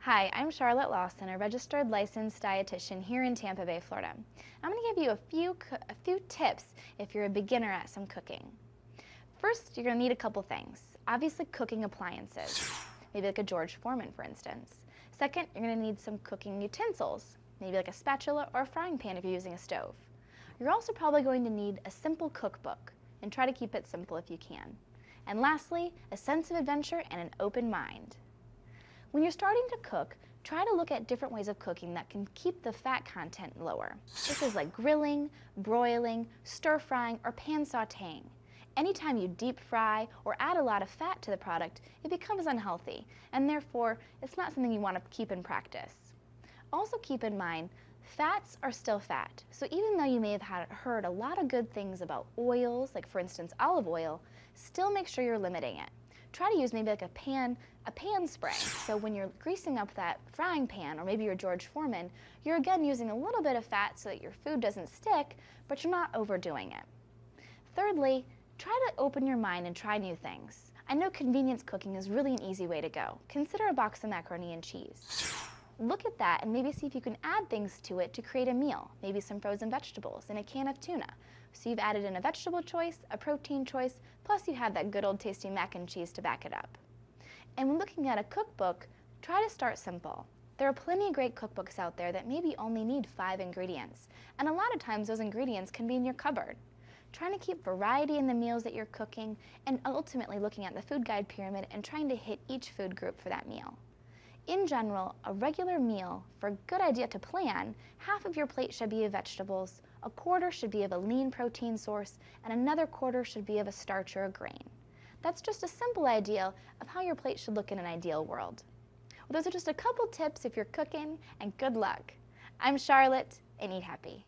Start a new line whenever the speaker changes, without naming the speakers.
Hi, I'm Charlotte Lawson, a registered licensed dietitian here in Tampa Bay, Florida. I'm going to give you a few tips if you're a beginner at some cooking. First, you're going to need a couple things. Obviously, cooking appliances, maybe like a George Foreman, for instance. Second, you're going to need some cooking utensils, maybe like a spatula or a frying pan if you're using a stove. You're also probably going to need a simple cookbook, and try to keep it simple if you can. And lastly, a sense of adventure and an open mind. When you're starting to cook, try to look at different ways of cooking that can keep the fat content lower. This is like grilling, broiling, stir frying, or pan sauteing. Anytime you deep fry or add a lot of fat to the product, it becomes unhealthy, and therefore it's not something you want to keep in practice. Also keep in mind, fats are still fat, so even though you may have heard a lot of good things about oils, like for instance olive oil, still make sure you're limiting it. Try to use maybe like a pan spray, so when you're greasing up that frying pan or maybe your George Foreman, you're again using a little bit of fat so that your food doesn't stick, but you're not overdoing it. Thirdly, try to open your mind and try new things. I know convenience cooking is really an easy way to go. Consider a box of macaroni and cheese. Look at that and maybe see if you can add things to it to create a meal, maybe some frozen vegetables and a can of tuna. So you've added in a vegetable choice, a protein choice, plus you have that good old tasty mac and cheese to back it up. And when looking at a cookbook, try to start simple. There are plenty of great cookbooks out there that maybe only need 5 ingredients, and a lot of times those ingredients can be in your cupboard. Trying to keep variety in the meals that you're cooking, and ultimately looking at the food guide pyramid and trying to hit each food group for that meal. In general, a regular meal, for a good idea to plan, half of your plate should be of vegetables, a quarter should be of a lean protein source, and another quarter should be of a starch or a grain. That's just a simple idea of how your plate should look in an ideal world. Well, those are just a couple tips if you're cooking, and good luck. I'm Charlotte, and eat happy.